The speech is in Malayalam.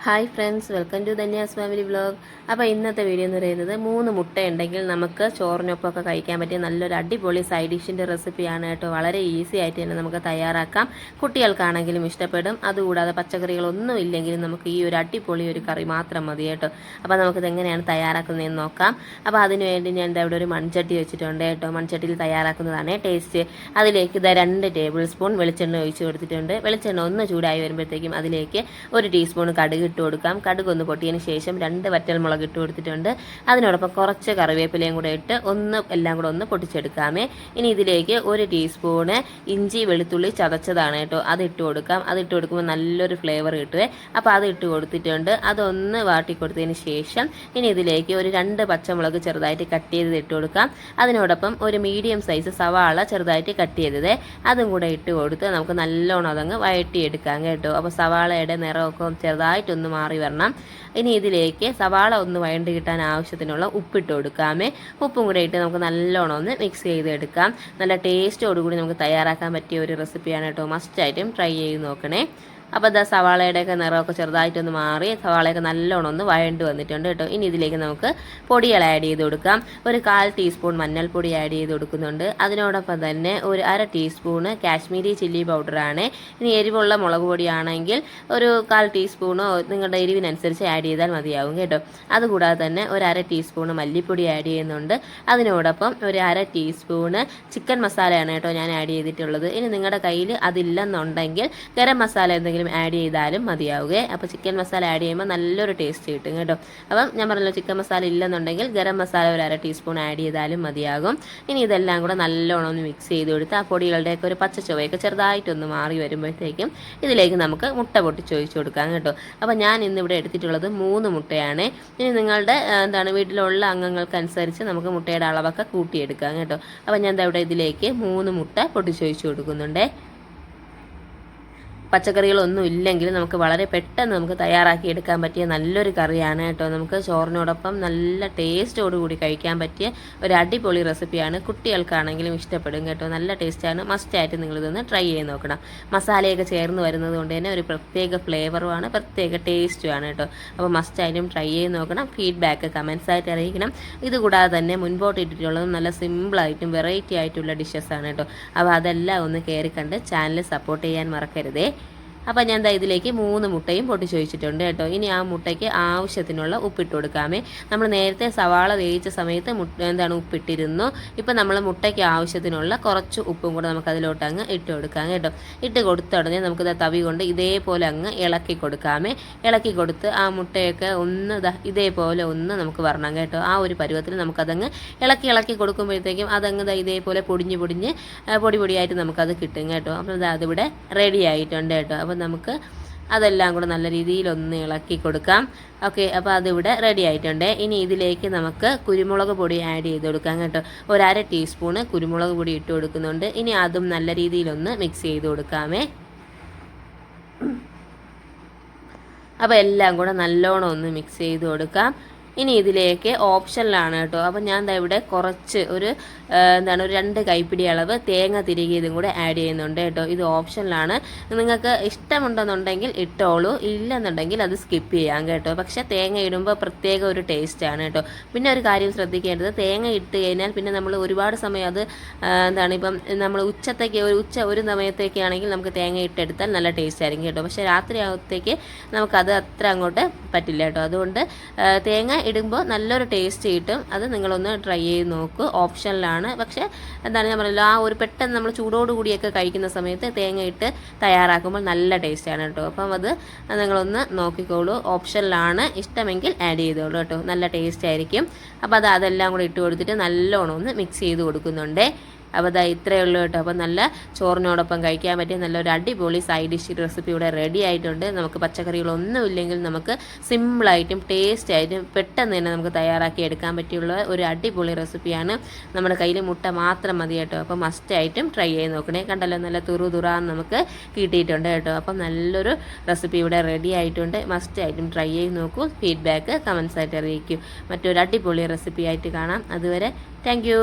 Hi friends, welcome to Dhanya's family vlog. അപ്പോൾ ഇന്നത്തെ വീഡിയോ എന്ന് പറയുന്നത് 3 മുട്ട ഉണ്ടെങ്കിൽ നമുക്ക് ചോറിനൊപ്പമൊക്കെ കഴിക്കാൻ പറ്റിയ നല്ലൊരു അടിപൊളി സൈഡ് ഡിഷിൻ്റെ റെസിപ്പിയാണ് കേട്ടോ. വളരെ ഈസി ആയിട്ട് തന്നെ നമുക്ക് തയ്യാറാക്കാം. കുട്ടികൾക്കാണെങ്കിലും ഇഷ്ടപ്പെടും. അതുകൂടാതെ പച്ചക്കറികളൊന്നും ഇല്ലെങ്കിലും നമുക്ക് ഈ ഒരു അടിപൊളി ഒരു കറി മാത്രം മതി കേട്ടോ. അപ്പോൾ നമുക്കിത് എങ്ങനെയാണ് തയ്യാറാക്കുന്നതെന്ന് നോക്കാം. അപ്പോൾ അതിനുവേണ്ടി ഞാൻ ഇവിടെ ഒരു മൺചട്ടി വെച്ചിട്ടുണ്ട് കേട്ടോ. മൺചട്ടിയിൽ തയ്യാറാക്കുന്നതാണ് ടേസ്റ്റ്. അതിലേക്ക് 2 ടേബിൾ സ്പൂൺ വെളിച്ചെണ്ണ ഒഴിച്ച് കൊടുത്തിട്ടുണ്ട്. വെളിച്ചെണ്ണ ഒന്ന് ചൂടായി വരുമ്പോഴത്തേക്കും അതിലേക്ക് 1 ടീസ്പൂൺ കടുക് ഇട്ട് കൊടുക്കാം. കടുക് ഒന്ന് പൊട്ടിയതിന് ശേഷം 2 വറ്റൽമുളക് ഇട്ട് കൊടുത്തിട്ടുണ്ട്. അതിനോടൊപ്പം കുറച്ച് കറിവേപ്പിലയും കൂടെ ഇട്ട് എല്ലാം കൂടെ ഒന്ന് പൊട്ടിച്ചെടുക്കാമേ. ഇനി ഇതിലേക്ക് 1 ടീസ്പൂണ് ഇഞ്ചി വെളുത്തുള്ളി ചതച്ചതാണ് കേട്ടോ. അത് ഇട്ട് കൊടുക്കാം. അത് ഇട്ട് കൊടുക്കുമ്പോൾ നല്ലൊരു ഫ്ലേവർ കിട്ടുവേ. അപ്പോൾ അത് ഇട്ട് കൊടുത്തിട്ടുണ്ട്. അതൊന്ന് വാട്ടി കൊടുത്തതിന് ശേഷം ഇനി ഇതിലേക്ക് 2 പച്ചമുളക് ചെറുതായിട്ട് കട്ട് ചെയ്ത് ഇട്ട് കൊടുക്കാം. അതിനോടൊപ്പം ഒരു മീഡിയം സൈസ് സവാള ചെറുതായിട്ട് കട്ട് ചെയ്തത് അതും കൂടെ ഇട്ട് കൊടുത്ത് നമുക്ക് നല്ലോണം അതങ്ങ് വഴറ്റിയെടുക്കാം കേട്ടോ. അപ്പോൾ സവാളയുടെ നിറമൊക്കെ ചെറുതായിട്ടൊന്ന് മാറി വരണം. ഇനി ഇതിലേക്ക് സവാള ഒന്ന് വഴണ്ടി കിട്ടാൻ ആവശ്യത്തിനുള്ള ഉപ്പിട്ട് കൊടുക്കാമേ. ഉപ്പും കൂടെ ഇട്ട് നമുക്ക് നല്ലോണം ഒന്ന് മിക്സ് ചെയ്തെടുക്കാം. നല്ല ടേസ്റ്റോടുകൂടി നമുക്ക് തയ്യാറാക്കാൻ പറ്റിയ ഒരു റെസിപ്പിയാണ് കേട്ടോ. മസ്റ്റായിട്ടും ട്രൈ ചെയ്ത് നോക്കണേ. അപ്പോൾ ഇതാ സവാളയുടെയൊക്കെ നിറമൊക്കെ ചെറുതായിട്ടൊന്ന് മാറി സവാളയൊക്കെ നല്ലോണം ഒന്ന് വഴണ്ട് വന്നിട്ടുണ്ട് കേട്ടോ. ഇനി ഇതിലേക്ക് നമുക്ക് പൊടികൾ ആഡ് ചെയ്ത് കൊടുക്കാം. ഒരു 1/4 ടീസ്പൂൺ മഞ്ഞൾപ്പൊടി ആഡ് ചെയ്ത് കൊടുക്കുന്നുണ്ട്. അതിനോടൊപ്പം തന്നെ ഒരു 1/2 ടീസ്പൂണ് കാശ്മീരി ചില്ലി പൗഡറാണ്. ഇനി എരിവുള്ള മുളക് പൊടിയാണെങ്കിൽ ഒരു 1/4 ടീസ്പൂണോ നിങ്ങളുടെ എരിവിനനുസരിച്ച് ആഡ് ചെയ്താൽ മതിയാവും കേട്ടോ. അതുകൂടാതെ തന്നെ ഒരു 1/2 ടീസ്പൂണ് മല്ലിപ്പൊടി ആഡ് ചെയ്യുന്നുണ്ട്. അതിനോടൊപ്പം ഒരു 1/2 ടീസ്പൂണ് ചിക്കൻ മസാലയാണ് കേട്ടോ ഞാൻ ആഡ് ചെയ്തിട്ടുള്ളത്. ഇനി നിങ്ങളുടെ കയ്യിൽ അതില്ലെന്നുണ്ടെങ്കിൽ ഗരം മസാല എന്തെങ്കിലും ആഡ് ചെയ്താലും മതിയാവുകയെ. അപ്പോൾ ചിക്കൻ മസാല ആഡ് ചെയ്യുമ്പോൾ നല്ലൊരു ടേസ്റ്റ് കിട്ടും കേട്ടോ. അപ്പം ഞാൻ പറഞ്ഞല്ലോ, ചിക്കൻ മസാല ഇല്ലെന്നുണ്ടെങ്കിൽ ഗരം മസാല ഒരു 1/2 ടീസ്പൂൺ ആഡ് ചെയ്താലും മതിയാകും. ഇനി ഇതെല്ലാം കൂടെ നല്ലോണം ഒന്ന് മിക്സ് ചെയ്ത് കൊടുത്ത് ആ പൊടികളുടെയൊക്കെ ഒരു പച്ച ചുവയൊക്കെ ചെറുതായിട്ടൊന്ന് മാറി വരുമ്പോഴത്തേക്കും ഇതിലേക്ക് നമുക്ക് മുട്ട പൊട്ടിച്ചൊഴിച്ച് കൊടുക്കാം കേട്ടോ. അപ്പോൾ ഞാൻ ഇന്നിവിടെ എടുത്തിട്ടുള്ളത് 3 മുട്ടയാണ്. ഇനി നിങ്ങളുടെ വീട്ടിലുള്ള അംഗങ്ങൾക്കനുസരിച്ച് നമുക്ക് മുട്ടയുടെ അളവൊക്കെ കൂട്ടിയെടുക്കാം കേട്ടോ. അപ്പോൾ ഞാൻ ഇവിടെ ഇതിലേക്ക് 3 മുട്ട പൊട്ടിച്ചൊഴിച്ച് കൊടുക്കുന്നുണ്ട്. പച്ചക്കറികളൊന്നും ഇല്ലെങ്കിൽ നമുക്ക് വളരെ പെട്ടെന്ന് നമുക്ക് തയ്യാറാക്കി എടുക്കാൻ പറ്റിയ നല്ലൊരു കറിയാണ് കേട്ടോ. നമുക്ക് ചോറിനോടൊപ്പം നല്ല ടേസ്റ്റോടുകൂടി കഴിക്കാൻ പറ്റിയ ഒരു അടിപൊളി റെസിപ്പിയാണ്. കുട്ടികൾക്കാണെങ്കിലും ഇഷ്ടപ്പെടും കേട്ടോ. നല്ല ടേസ്റ്റാണ്. മസ്റ്റായിട്ട് നിങ്ങളിതൊന്ന് ട്രൈ ചെയ്ത് നോക്കണം. മസാലയൊക്കെ ചേർന്ന് വരുന്നത് കൊണ്ട് തന്നെ ഒരു പ്രത്യേക ഫ്ലേവറുമാണ്, പ്രത്യേക ടേസ്റ്റുമാണ് കേട്ടോ. അപ്പോൾ മസ്റ്റായിട്ടും ട്രൈ ചെയ്ത് നോക്കണം. ഫീഡ്ബാക്ക് കമൻസ് ആയിട്ട് അറിയിക്കണം. ഇതുകൂടാതെ തന്നെ മുൻപോട്ട് ഇട്ടിട്ടുള്ളതും നല്ല സിമ്പിളായിട്ടും വെറൈറ്റി ആയിട്ടുള്ള ഡിഷസാണ് കേട്ടോ. അപ്പോൾ അതെല്ലാം ഒന്ന് കയറി കണ്ട് ചാനൽ സപ്പോർട്ട് ചെയ്യാൻ മറക്കരുതേ. അപ്പോൾ ഞാൻ ഇതിലേക്ക് 3 മുട്ടയും പൊട്ടിച്ചൊഴിച്ചിട്ടുണ്ട് കേട്ടോ. ഇനി ആ മുട്ടയ്ക്ക് ആവശ്യത്തിനുള്ള ഉപ്പിട്ട് കൊടുക്കാമേ. നമ്മൾ നേരത്തെ സവാള വേവിച്ച സമയത്ത് ഉപ്പിട്ടിരുന്നു. ഇപ്പം നമ്മൾ മുട്ടയ്ക്ക് ആവശ്യത്തിനുള്ള കുറച്ച് ഉപ്പും കൂടെ നമുക്ക് അതിലോട്ട് അങ്ങ് ഇട്ട് കൊടുക്കാം കേട്ടോ. ഇട്ട് കൊടുത്ത ഉടനെ നമുക്ക് തവി കൊണ്ട് ഇതേപോലെ അങ്ങ് ഇളക്കി കൊടുക്കാമേ. ഇളക്കി കൊടുത്ത് ആ മുട്ടയൊക്കെ ഒന്ന് ഇതേപോലെ ഒന്ന് നമുക്ക് വരണം കേട്ടോ. ആ ഒരു പരുവത്തിൽ നമുക്കതങ്ങ് ഇളക്കി കൊടുക്കുമ്പോഴത്തേക്കും അതങ്ങ് ഇതേപോലെ പൊടിയായിട്ട് നമുക്കത് കിട്ടും കേട്ടോ. അപ്പോൾ അതിവിടെ റെഡി ആയിട്ടുണ്ട് കേട്ടോ. അപ്പോൾ നമുക്ക് അതെല്ലാം കൂടെ നല്ല രീതിയിൽ ഒന്ന് ഇളക്കി കൊടുക്കാം. ഓക്കെ, അപ്പോൾ അതിവിടെ റെഡി ആയിട്ടുണ്ട്. ഇനി ഇതിലേക്ക് നമുക്ക് കുരുമുളക് പൊടി ആഡ് ചെയ്ത് കൊടുക്കാം കേട്ടോ. ഒരു 1/2 ടീസ്പൂണ് കുരുമുളക് പൊടി ഇട്ട് കൊടുക്കുന്നുണ്ട്. ഇനി അതും നല്ല രീതിയിലൊന്ന് മിക്സ് ചെയ്ത് കൊടുക്കാമേ. അപ്പോൾ എല്ലാം കൂടെ നല്ലോണം ഒന്ന് മിക്സ് ചെയ്ത് കൊടുക്കാം. ഇനി ഇതിലേക്ക് ഓപ്ഷനിലാണ് കേട്ടോ. അപ്പോൾ ഞാൻ ഇവിടെ കുറച്ച് ഒരു 2 കൈപ്പിടി അളവ് തേങ്ങ തിരികിയതും കൂടെ ആഡ് ചെയ്യുന്നുണ്ട് കേട്ടോ. ഇത് ഓപ്ഷനിലാണ്. നിങ്ങൾക്ക് ഇഷ്ടമുണ്ടെന്നുണ്ടെങ്കിൽ ഇട്ടോളൂ, ഇല്ലെന്നുണ്ടെങ്കിൽ അത് സ്കിപ്പ് ചെയ്യാം കേട്ടോ. പക്ഷേ തേങ്ങ ഇടുമ്പോൾ പ്രത്യേക ഒരു ടേസ്റ്റാണ് കേട്ടോ. പിന്നെ ഒരു കാര്യം ശ്രദ്ധിക്കേണ്ടത്, തേങ്ങ ഇട്ട് കഴിഞ്ഞാൽ പിന്നെ നമ്മൾ ഒരുപാട് സമയം അത് ഇപ്പം നമ്മൾ ഒരു സമയത്തേക്ക് ആണെങ്കിൽ നമുക്ക് തേങ്ങ ഇട്ടെടുത്താൽ നല്ല ടേസ്റ്റ് ആയിരിക്കും കേട്ടോ. പക്ഷേ രാത്രി ആകത്തേക്ക് നമുക്കത് അത്ര അങ്ങോട്ട് പറ്റില്ല കേട്ടോ. അതുകൊണ്ട് തേങ്ങ ഇടുമ്പോൾ നല്ലൊരു ടേസ്റ്റ് കിട്ടും. അത് നിങ്ങളൊന്ന് ട്രൈ ചെയ്ത് നോക്കൂ. ഓപ്ഷനിലാണ്. പക്ഷേ ഞാൻ പറഞ്ഞല്ലോ, ആ ഒരു പെട്ടെന്ന് നമ്മൾ ചൂടോടുകൂടിയൊക്കെ കഴിക്കുന്ന സമയത്ത് തേങ്ങ ഇട്ട് തയ്യാറാക്കുമ്പോൾ നല്ല ടേസ്റ്റാണ് കേട്ടോ. അപ്പം അത് നിങ്ങളൊന്ന് നോക്കിക്കോളൂ. ഓപ്ഷനിലാണ്. ഇഷ്ടമെങ്കിൽ ആഡ് ചെയ്തോളൂ കേട്ടോ. നല്ല ടേസ്റ്റ് ആയിരിക്കും. അപ്പോൾ അതെല്ലാം കൂടി ഇട്ട് കൊടുത്തിട്ട് നല്ലോണം ഒന്ന് മിക്സ് ചെയ്ത് കൊടുക്കുന്നുണ്ട്. അപ്പോൾ ഇത്രയേ ഉള്ളൂ കേട്ടോ. അപ്പോൾ നല്ല ചോറിനോടൊപ്പം കഴിക്കാൻ പറ്റിയ നല്ലൊരു അടിപൊളി സൈഡ് ഡിഷ് റെസിപ്പി ഇവിടെ റെഡി ആയിട്ടുണ്ട്. നമുക്ക് പച്ചക്കറികളൊന്നും ഇല്ലെങ്കിൽ നമുക്ക് സിമ്പിളായിട്ടും ടേസ്റ്റായിട്ടും പെട്ടെന്ന് തന്നെ നമുക്ക് തയ്യാറാക്കി എടുക്കാൻ പറ്റിയുള്ള ഒരു അടിപൊളി റെസിപ്പിയാണ്. നമ്മുടെ കയ്യിൽ മുട്ട മാത്രം മതി കേട്ടോ. അപ്പോൾ മസ്റ്റായിട്ടും ട്രൈ ചെയ്ത് നോക്കണേ. കണ്ടല്ലോ, നല്ല തുറാന്ന് നമുക്ക് കിട്ടിയിട്ടുണ്ട് കേട്ടോ. അപ്പം നല്ലൊരു റെസിപ്പി ഇവിടെ റെഡി ആയിട്ടുണ്ട്. മസ്റ്റായിട്ടും ട്രൈ ചെയ്ത് നോക്കൂ. ഫീഡ്ബാക്ക് കമൻസ് ആയിട്ട് അറിയിക്കും. മറ്റൊരു അടിപൊളി റെസിപ്പി ആയിട്ട് കാണാം. അതുവരെ താങ്ക് യു.